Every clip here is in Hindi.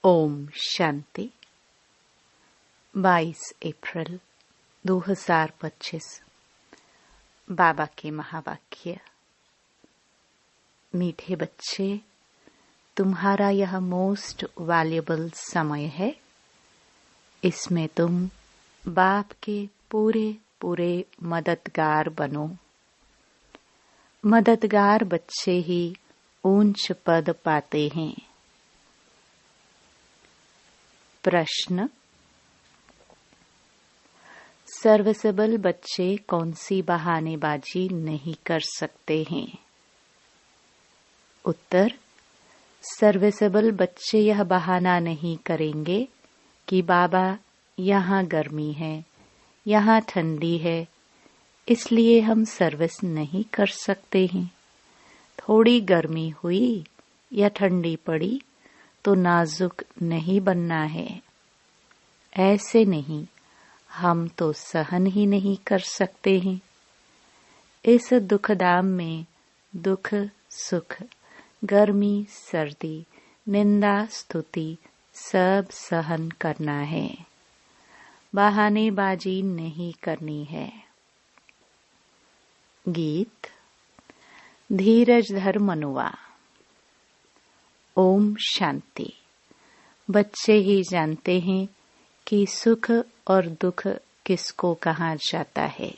ओम शांति। 22 अप्रैल 2025। बाबा के महावाक्य। मीठे बच्चे, तुम्हारा यह मोस्ट वैल्यूएबल समय है। इसमें तुम बाप के पूरे पूरे मददगार बनो। मददगार बच्चे ही ऊंच पद पाते हैं। प्रश्न: सर्विसेबल बच्चे कौन सी बहानेबाजी नहीं कर सकते हैं? उत्तर: सर्विसेबल बच्चे यह बहाना नहीं करेंगे कि बाबा यहाँ गर्मी है, यहाँ ठंडी है, इसलिए हम सर्विस नहीं कर सकते हैं। थोड़ी गर्मी हुई या ठंडी पड़ी तो नाजुक नहीं बनना है। ऐसे नहीं, हम तो सहन ही नहीं कर सकते हैं। इस दुखदाम में दुख सुख, गर्मी सर्दी, निंदा स्तुति सब सहन करना है। बहानेबाजी नहीं करनी है। गीत। धीरज धर मनुआ। ओम शांति। बच्चे ही जानते हैं कि सुख और दुख किसको कहा जाता है।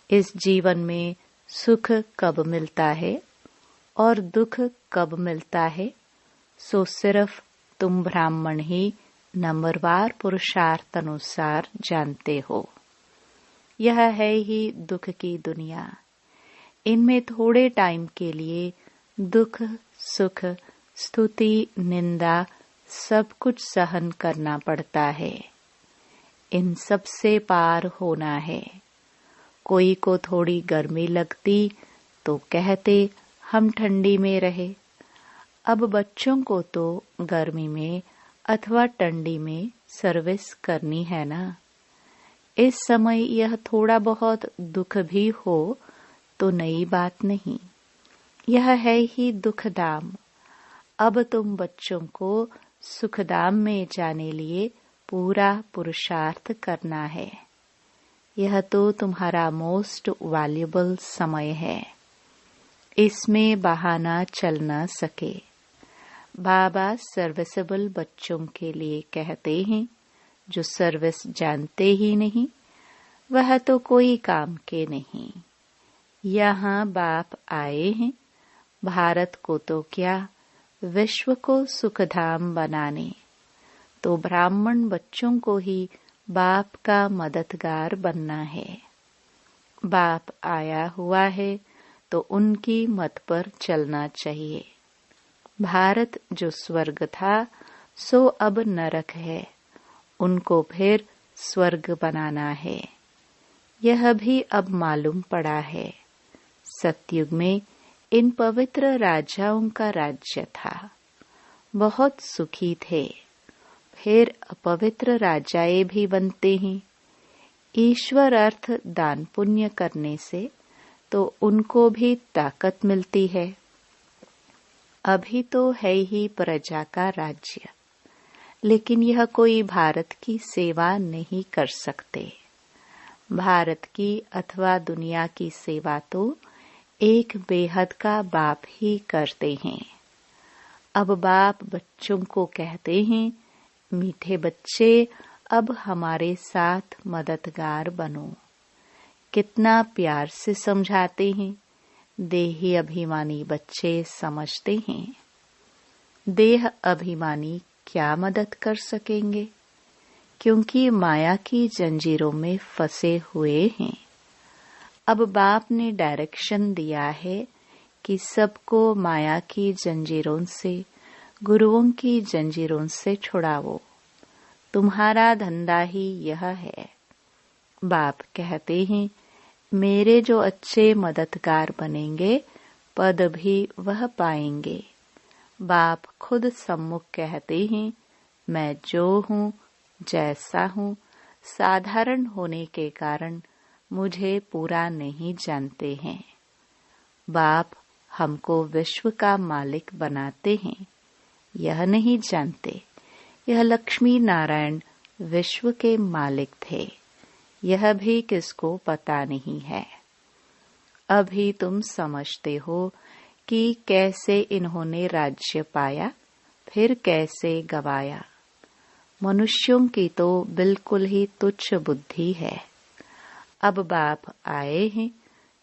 इस जीवन में सुख कब मिलता है और दुख कब मिलता है, सो सिर्फ तुम ब्राह्मण ही नंबरवार पुरुषार्थ अनुसार जानते हो। यह है ही दुख की दुनिया। इनमें थोड़े टाइम के लिए दुख सुख स्तुति निंदा सब कुछ सहन करना पड़ता है। इन सब से पार होना है। कोई को थोड़ी गर्मी लगती तो कहते हम ठंडी में रहे। अब बच्चों को तो गर्मी में अथवा ठंडी में सर्विस करनी है ना। इस समय यह थोड़ा बहुत दुख भी हो तो नई बात नहीं। यह है ही दुखदाम। अब तुम बच्चों को सुखदाम में जाने लिए पूरा पुरुषार्थ करना है। यह तो तुम्हारा मोस्ट वैल्यूएबल समय है। इसमें बहाना चल न सके। बाबा सर्विसेबल बच्चों के लिए कहते हैं, जो सर्विस जानते ही नहीं वह तो कोई काम के नहीं। यहाँ बाप आए हैं भारत को तो क्या, विश्व को सुखधाम बनाने। तो ब्राह्मण बच्चों को ही बाप का मददगार बनना है। बाप आया हुआ है तो उनकी मत पर चलना चाहिए। भारत जो स्वर्ग था सो अब नरक है, उनको फिर स्वर्ग बनाना है। यह भी अब मालूम पड़ा है। सतयुग में इन पवित्र राजाओं का राज्य था, बहुत सुखी थे। फिर अपवित्र राजाए भी बनते हैं। ईश्वर अर्थ दान पुण्य करने से तो उनको भी ताकत मिलती है। अभी तो है ही प्रजा का राज्य, लेकिन यह कोई भारत की सेवा नहीं कर सकते। भारत की अथवा दुनिया की सेवा तो एक बेहद का बाप ही करते हैं। अब बाप बच्चों को कहते हैं, मीठे बच्चे अब हमारे साथ मददगार बनो। कितना प्यार से समझाते हैं। देही अभिमानी बच्चे समझते हैं। देह अभिमानी क्या मदद कर सकेंगे, क्योंकि माया की जंजीरों में फंसे हुए हैं। अब बाप ने डायरेक्शन दिया है कि सबको माया की जंजीरों से, गुरुओं की जंजीरों से छुड़ाओ। तुम्हारा धंधा ही यह है। बाप कहते हैं, मेरे जो अच्छे मददगार बनेंगे पद भी वह पाएंगे। बाप खुद सम्मुख कहते हैं, मैं जो हूँ जैसा हूँ, साधारण होने के कारण मुझे पूरा नहीं जानते हैं। बाप हमको विश्व का मालिक बनाते हैं। यह नहीं जानते। यह लक्ष्मी नारायण विश्व के मालिक थे, यह भी किसको पता नहीं है। अभी तुम समझते हो कि कैसे इन्होंने राज्य पाया, फिर कैसे गवाया। मनुष्यों की तो बिल्कुल ही तुच्छ बुद्धि है। अब बाप आए हैं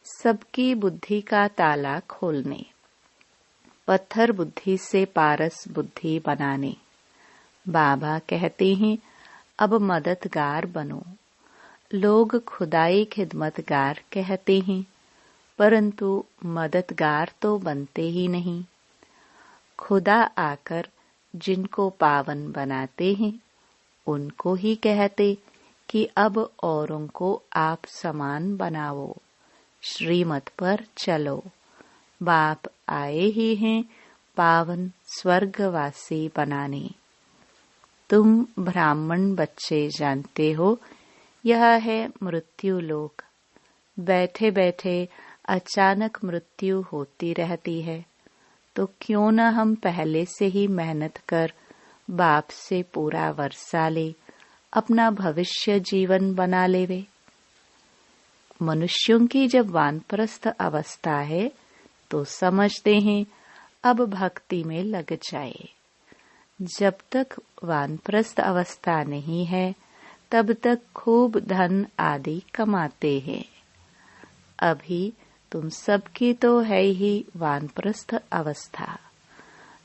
सबकी बुद्धि का ताला खोलने, पत्थर बुद्धि से पारस बुद्धि बनाने। बाबा कहते हैं अब मददगार बनो। लोग खुदाई खिदमतगार कहते हैं, परंतु मददगार तो बनते ही नहीं। खुदा आकर जिनको पावन बनाते हैं उनको ही कहते कि अब औरों को आप समान बनाओ, श्रीमत पर चलो। बाप आए ही हैं पावन स्वर्गवासी बनाने। तुम ब्राह्मण बच्चे जानते हो यह है मृत्यु लोक। बैठे बैठे अचानक मृत्यु होती रहती है, तो क्यों न हम पहले से ही मेहनत कर बाप से पूरा वर्षा ले, अपना भविष्य जीवन बना लेवे। मनुष्यों की जब वानप्रस्थ अवस्था है तो समझते हैं अब भक्ति में लग जाए। जब तक वानप्रस्थ अवस्था नहीं है तब तक खूब धन आदि कमाते हैं। अभी तुम सबकी तो है ही वानप्रस्थ अवस्था,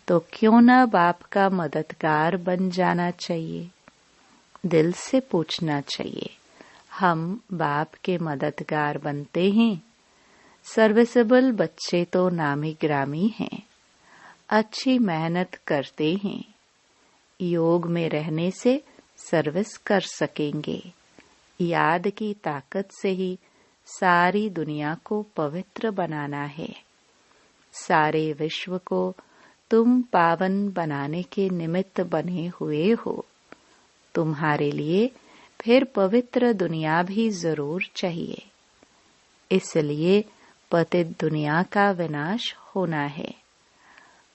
तो क्यों न बाप का मददगार बन जाना चाहिए। दिल से पूछना चाहिए, हम बाप के मददगार बनते हैं। सर्विसेबल बच्चे तो नामी ग्रामी हैं, अच्छी मेहनत करते हैं। योग में रहने से सर्विस कर सकेंगे। याद की ताकत से ही सारी दुनिया को पवित्र बनाना है। सारे विश्व को तुम पावन बनाने के निमित्त बने हुए हो। तुम्हारे लिए फिर पवित्र दुनिया भी जरूर चाहिए। इसलिए पतित दुनिया का विनाश होना है।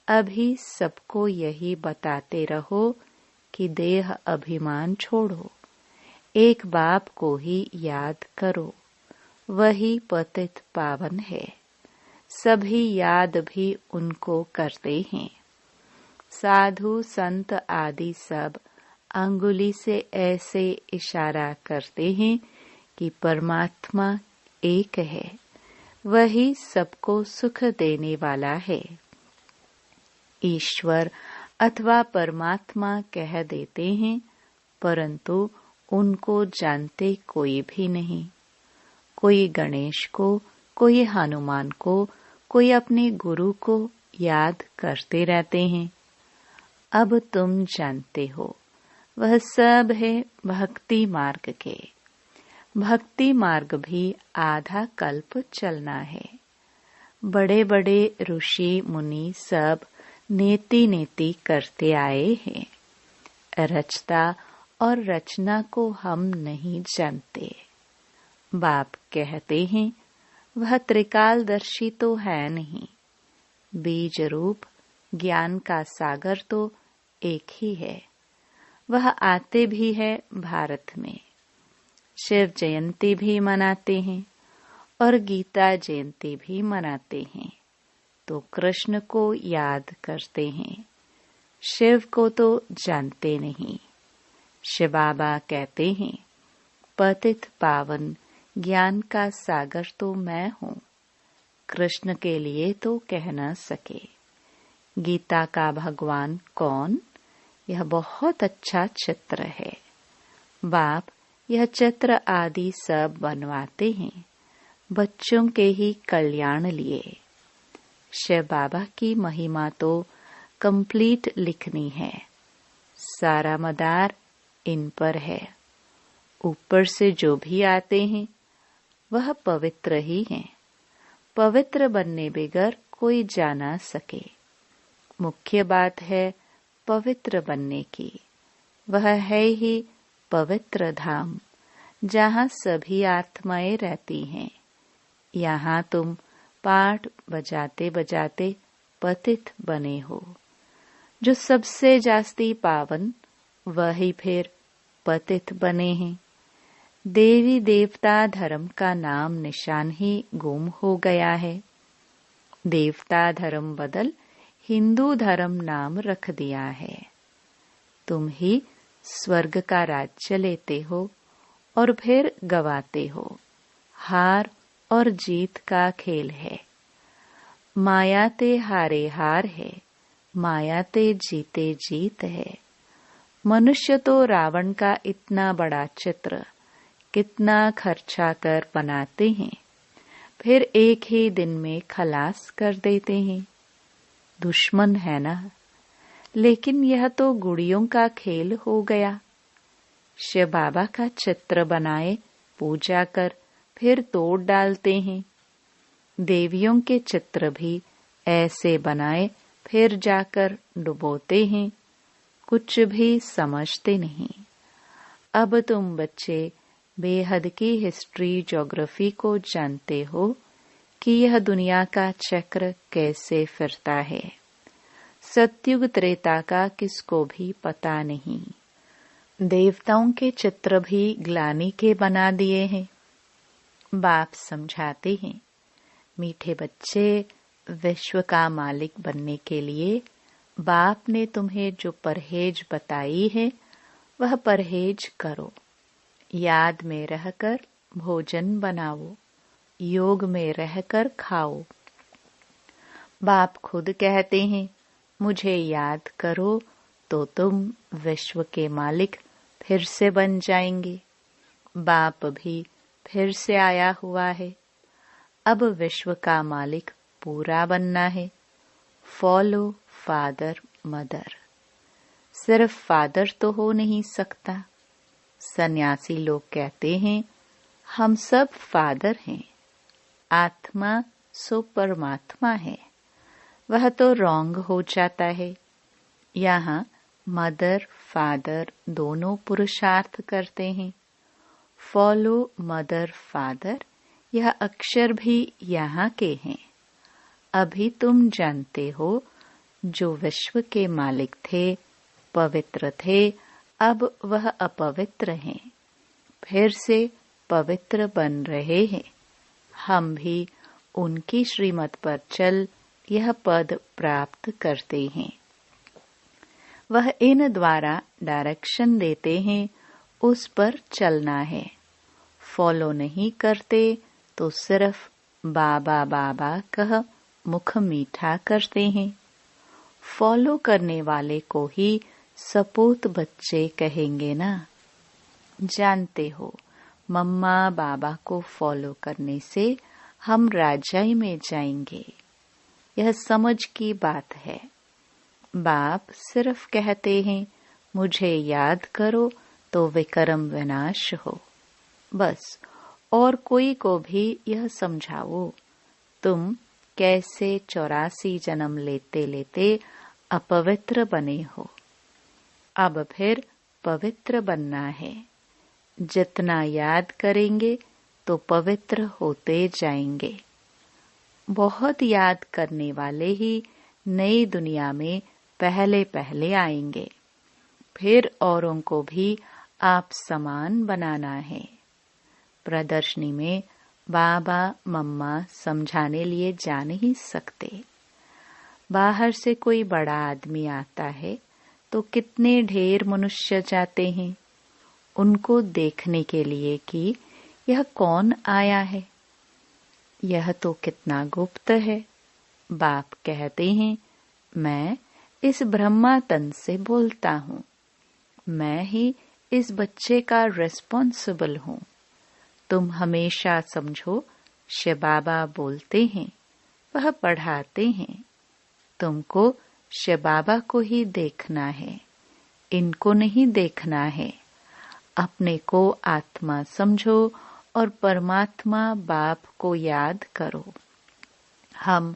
अभी सबको यही बताते रहो कि देह अभिमान छोड़ो, एक बाप को ही याद करो, वही पतित पावन है। सभी याद भी उनको करते हैं। साधु संत आदि सब अंगुली से ऐसे इशारा करते हैं कि परमात्मा एक है, वही सबको सुख देने वाला है। ईश्वर अथवा परमात्मा कह देते हैं, परंतु उनको जानते कोई भी नहीं। कोई गणेश को, कोई हनुमान को, कोई अपने गुरु को याद करते रहते हैं। अब तुम जानते हो वह सब है भक्ति मार्ग के। भक्ति मार्ग भी आधा कल्प चलना है। बड़े बड़े ऋषि मुनि सब नेति नेति करते आए हैं। रचता और रचना को हम नहीं जानते। बाप कहते हैं वह त्रिकालदर्शी तो है नहीं। बीज रूप ज्ञान का सागर तो एक ही है। वह आते भी है भारत में। शिव जयंती भी मनाते हैं और गीता जयंती भी मनाते हैं, तो कृष्ण को याद करते हैं। शिव को तो जानते नहीं। शिव बाबा कहते हैं पतित पावन ज्ञान का सागर तो मैं हूँ। कृष्ण के लिए तो कह न सके। गीता का भगवान कौन? यह बहुत अच्छा चित्र है। बाप यह चित्र आदि सब बनवाते हैं बच्चों के ही कल्याण लिए। शिव बाबा की महिमा तो कंप्लीट लिखनी है। सारा मदार इन पर है। ऊपर से जो भी आते हैं वह पवित्र ही हैं। पवित्र बनने बगैर कोई जा ना सके। मुख्य बात है पवित्र बनने की। वह है ही पवित्र धाम, जहाँ सभी आत्माएं रहती हैं। यहाँ तुम पाठ बजाते बजाते पतित बने हो। जो सबसे जास्ती पावन वही फिर पतित बने हैं। देवी देवता धर्म का नाम निशान ही गुम हो गया है। देवता धर्म बदल हिंदू धर्म नाम रख दिया है। तुम ही स्वर्ग का राज्य लेते हो और फिर गवाते हो। हार और जीत का खेल है। माया ते हारे हार है, माया ते जीते जीत है। मनुष्य तो रावण का इतना बड़ा चित्र कितना खर्चा कर बनाते हैं, फिर एक ही दिन में खलास कर देते हैं। दुश्मन है ना, लेकिन यह तो गुड़ियों का खेल हो गया। शिव बाबा का चित्र बनाए, पूजा कर फिर तोड़ डालते हैं। देवियों के चित्र भी ऐसे बनाए फिर जाकर डुबोते हैं। कुछ भी समझते नहीं। अब तुम बच्चे बेहद की हिस्ट्री ज्योग्राफी को जानते हो कि यह दुनिया का चक्र कैसे फिरता है। सतयुग त्रेता का किसको भी पता नहीं। देवताओं के चित्र भी ग्लानि के बना दिए हैं। बाप समझाते हैं, मीठे बच्चे, विश्व का मालिक बनने के लिए बाप ने तुम्हें जो परहेज बताई है वह परहेज करो। याद में रहकर भोजन बनाओ, योग में रहकर खाओ। बाप खुद कहते हैं, मुझे याद करो तो तुम विश्व के मालिक फिर से बन जाएंगे। बाप भी फिर से आया हुआ है। अब विश्व का मालिक पूरा बनना है। Follow father mother. सिर्फ फादर तो हो नहीं सकता। सन्यासी लोग कहते हैं, हम सब फादर हैं। आत्मा सो परमात्मा है। वह तो रॉन्ग हो जाता है। यहाँ मदर फादर दोनों पुरुषार्थ करते हैं। फॉलो मदर फादर, यह अक्षर भी यहाँ के हैं। अभी तुम जानते हो, जो विश्व के मालिक थे, पवित्र थे, अब वह अपवित्र हैं, फिर से पवित्र बन रहे हैं। हम भी उनकी श्रीमत पर चल यह पद प्राप्त करते हैं। वह इन द्वारा डायरेक्शन देते हैं, उस पर चलना है। फॉलो नहीं करते तो सिर्फ बाबा बाबा कह मुख मीठा करते हैं। फॉलो करने वाले को ही सपूत बच्चे कहेंगे ना। जानते हो, मम्मा बाबा को फॉलो करने से हम राजाई में जाएंगे। यह समझ की बात है। बाप सिर्फ कहते हैं, मुझे याद करो तो विक्रम विनाश हो। बस, और कोई को भी यह समझाओ, तुम कैसे 84 जन्म लेते लेते अपवित्र बने हो। अब फिर पवित्र बनना है। जितना याद करेंगे तो पवित्र होते जाएंगे। बहुत याद करने वाले ही नई दुनिया में पहले पहले आएंगे। फिर औरों को भी आप समान बनाना है। प्रदर्शनी में बाबा मम्मा समझाने लिए जा नहीं सकते। बाहर से कोई बड़ा आदमी आता है तो कितने ढेर मनुष्य जाते हैं उनको देखने के लिए कि यह कौन आया है। यह तो कितना गुप्त है। बाप कहते हैं, मैं इस ब्रह्मा तन से बोलता हूँ। मैं ही इस बच्चे का रिस्पॉन्सिबल हूँ। तुम हमेशा समझो, शिव बाबा बोलते हैं, वह पढ़ाते हैं। तुमको शिव बाबा को ही देखना है, इनको नहीं देखना है। अपने को आत्मा समझो और परमात्मा बाप को याद करो। हम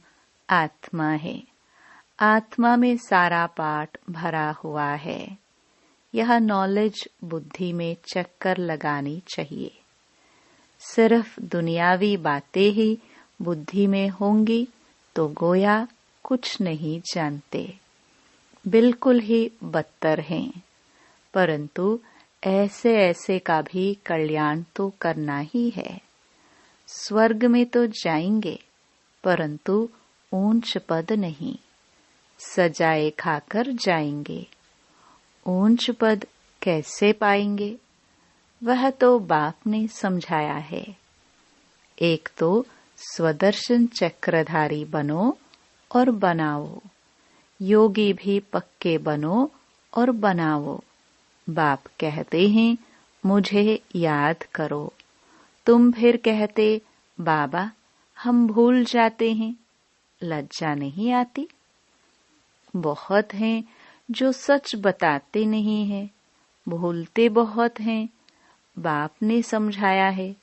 आत्मा है। आत्मा में सारा पाठ भरा हुआ है। यह नॉलेज बुद्धि में चक्कर लगानी चाहिए। सिर्फ दुनियावी बातें ही बुद्धि में होंगी तो गोया कुछ नहीं जानते। बिल्कुल ही बदतर हैं, परंतु ऐसे ऐसे का भी कल्याण तो करना ही है। स्वर्ग में तो जाएंगे, परंतु ऊंच पद नहीं, सजाए खाकर जाएंगे। ऊंच पद कैसे पाएंगे, वह तो बाप ने समझाया है। एक तो स्वदर्शन चक्रधारी बनो और बनाओ, योगी भी पक्के बनो और बनाओ। बाप कहते हैं मुझे याद करो, तुम फिर कहते बाबा हम भूल जाते हैं, लज्जा नहीं आती? बहुत हैं जो सच बताते नहीं हैं, भूलते बहुत हैं। बाप ने समझाया है,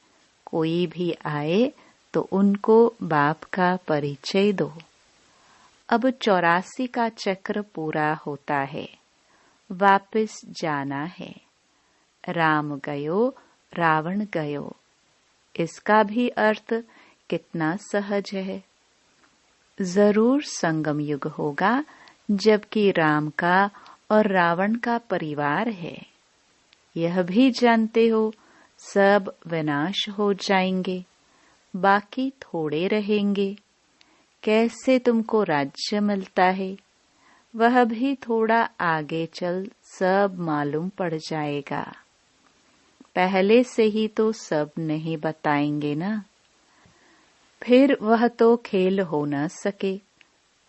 कोई भी आए तो उनको बाप का परिचय दो। अब 84 का चक्र पूरा होता है, वापस जाना है। राम गयो रावण गयो, इसका भी अर्थ कितना सहज है। जरूर संगम युग होगा, जबकि राम का और रावण का परिवार है। यह भी जानते हो सब विनाश हो जाएंगे, बाकी थोड़े रहेंगे। कैसे तुमको राज्य मिलता है, वह भी थोड़ा आगे चल सब मालूम पड़ जाएगा। पहले से ही तो सब नहीं बताएंगे ना, फिर वह तो खेल हो न सके।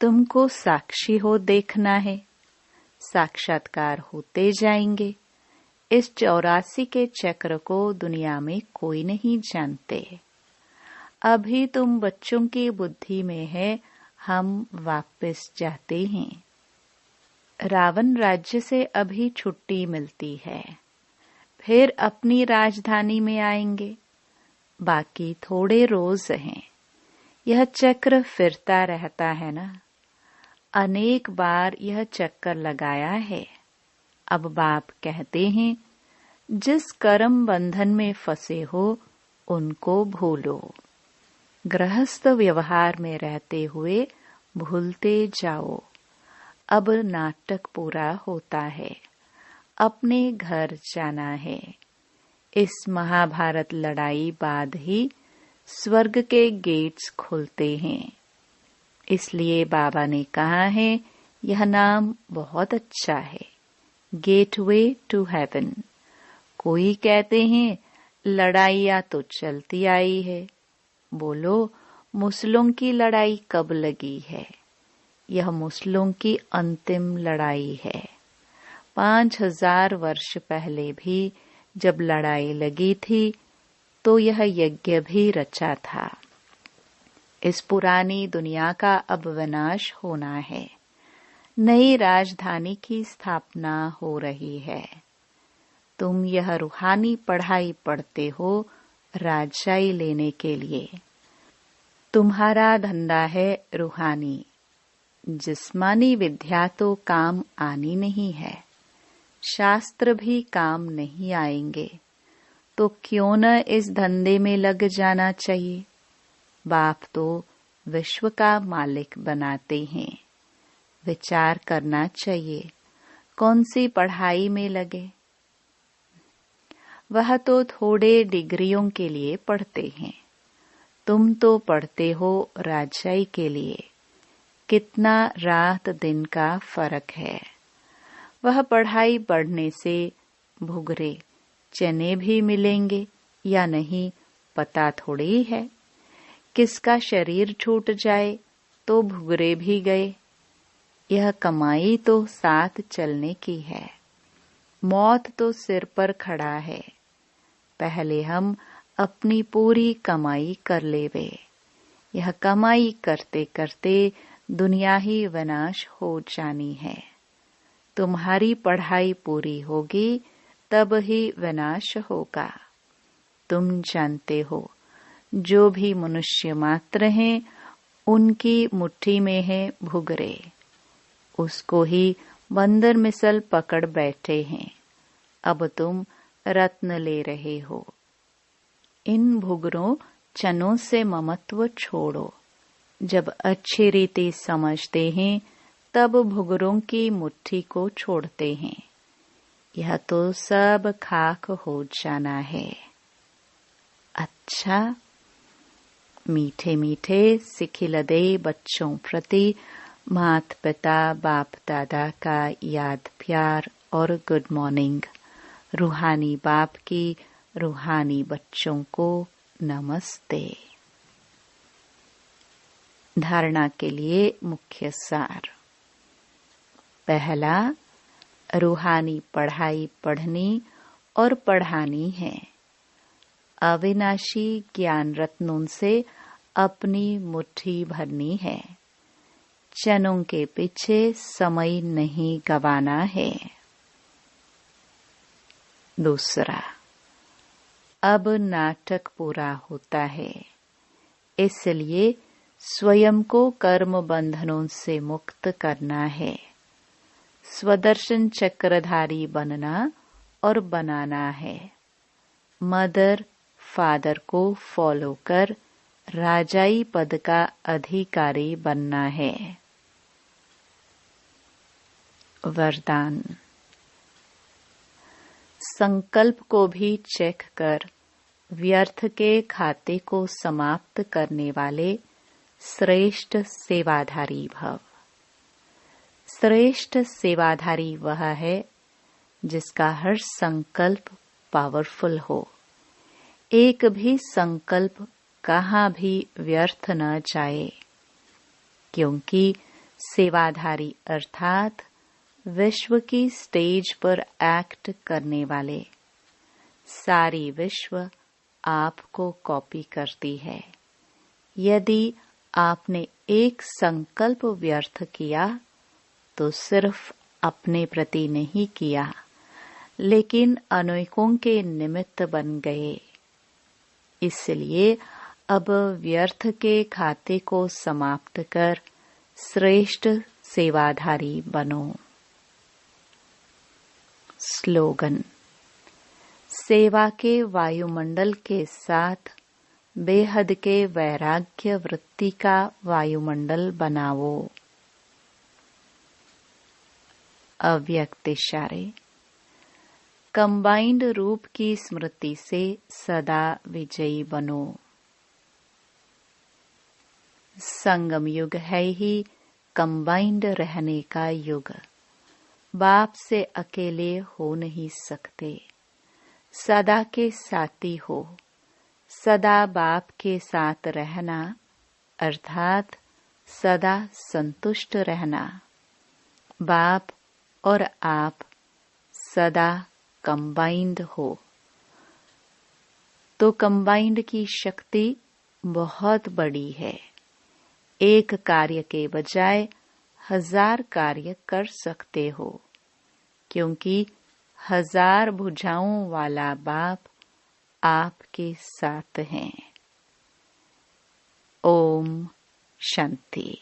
तुमको साक्षी हो देखना है, साक्षात्कार होते जाएंगे। इस 84 के चक्र को दुनिया में कोई नहीं जानते। अभी तुम बच्चों की बुद्धि में है, हम वापस जाते हैं। रावण राज्य से अभी छुट्टी मिलती है, फिर अपनी राजधानी में आएंगे। बाकी थोड़े रोज हैं, यह चक्र फिरता रहता है ना। अनेक बार यह चक्कर लगाया है। अब बाप कहते हैं जिस कर्म बंधन में फंसे हो उनको भूलो। गृहस्थ व्यवहार में रहते हुए भूलते जाओ। अब नाटक पूरा होता है, अपने घर जाना है। इस महाभारत लड़ाई बाद ही स्वर्ग के गेट्स खुलते हैं। इसलिए बाबा ने कहा है यह नाम बहुत अच्छा है, गेटवे टू हेवन। कोई कहते हैं लड़ाइयाँ तो चलती आई है। बोलो मुस्लिम की लड़ाई कब लगी है? यह मुस्लिम की अंतिम लड़ाई है। 5000 वर्ष पहले भी जब लड़ाई लगी थी तो यह यज्ञ भी रचा था। इस पुरानी दुनिया का अब विनाश होना है, नई राजधानी की स्थापना हो रही है। तुम यह रूहानी पढ़ाई पढ़ते हो राजशाही लेने के लिए। तुम्हारा धंधा है रूहानी, जिस्मानी विद्या तो काम आनी नहीं है, शास्त्र भी काम नहीं आएंगे। तो क्यों न इस धंधे में लग जाना चाहिए। बाप तो विश्व का मालिक बनाते हैं। विचार करना चाहिए कौन सी पढ़ाई में लगे। वह तो थोड़े डिग्रियों के लिए पढ़ते हैं, तुम तो पढ़ते हो राजशाही के लिए। कितना रात दिन का फर्क है। वह पढ़ाई पढ़ने से भुगरे चने भी मिलेंगे या नहीं पता थोड़ी है। किसका शरीर छूट जाए तो भुगरे भी गए। यह कमाई तो साथ चलने की है, मौत तो सिर पर खड़ा है। पहले हम अपनी पूरी कमाई कर लेवे। यह कमाई करते करते दुनिया ही विनाश हो जानी है। तुम्हारी पढ़ाई पूरी होगी तब ही विनाश होगा। तुम जानते हो जो भी मनुष्य मात्र हैं उनकी मुट्ठी में है भुगरे, उसको ही बंदर मिसल पकड़ बैठे हैं। अब तुम रत्न ले रहे हो। इन भुगरों चनों से ममत्व छोड़ो। जब अच्छी रीति समझते हैं तब भुगरों की मुट्ठी को छोड़ते हैं। यह तो सब खाक हो जाना है। अच्छा, मीठे मीठे सिखिलदे बच्चों प्रति माता पिता बाप दादा का याद प्यार और गुड मॉर्निंग। रूहानी बाप की रूहानी बच्चों को नमस्ते। धारणा के लिए मुख्य सार। पहला, रूहानी पढ़ाई पढ़नी और पढ़ानी है। अविनाशी ज्ञान रत्नों से अपनी मुट्ठी भरनी है। चनों के पीछे समय नहीं गवाना है। दूसरा, अब नाटक पूरा होता है, इसलिए स्वयं को कर्म बंधनों से मुक्त करना है। स्वदर्शन चक्रधारी बनना और बनाना है। मदर फादर को फॉलो कर राजाई पद का अधिकारी बनना है। वरदान। संकल्प को भी चेक कर व्यर्थ के खाते को समाप्त करने वाले श्रेष्ठ सेवाधारी भव। श्रेष्ठ सेवाधारी वह है जिसका हर संकल्प पावरफुल हो। एक भी संकल्प कहाँ भी व्यर्थ न जाए, क्योंकि सेवाधारी अर्थात विश्व की स्टेज पर एक्ट करने वाले। सारी विश्व आपको कॉपी करती है। यदि आपने एक संकल्प व्यर्थ किया तो सिर्फ अपने प्रति नहीं किया, लेकिन अनेकों के निमित्त बन गए। इसलिए अब व्यर्थ के खाते को समाप्त कर श्रेष्ठ सेवाधारी बनो। स्लोगन। सेवा के वायुमंडल के साथ बेहद के वैराग्य वृत्ति का वायुमंडल बनाओ। अव्यक्त इशारे। कंबाइंड रूप की स्मृति से सदा विजयी बनो। संगम युग है ही कंबाइंड रहने का युग। बाप से अकेले हो नहीं सकते, सदा के साथी हो। सदा बाप के साथ रहना अर्थात सदा संतुष्ट रहना। बाप और आप सदा कंबाइंड हो तो कंबाइंड की शक्ति बहुत बड़ी है। एक कार्य के बजाय 1000 कार्य कर सकते हो, क्योंकि 1000 भुजाओं वाला बाप आपके साथ हैं। ओम शांति।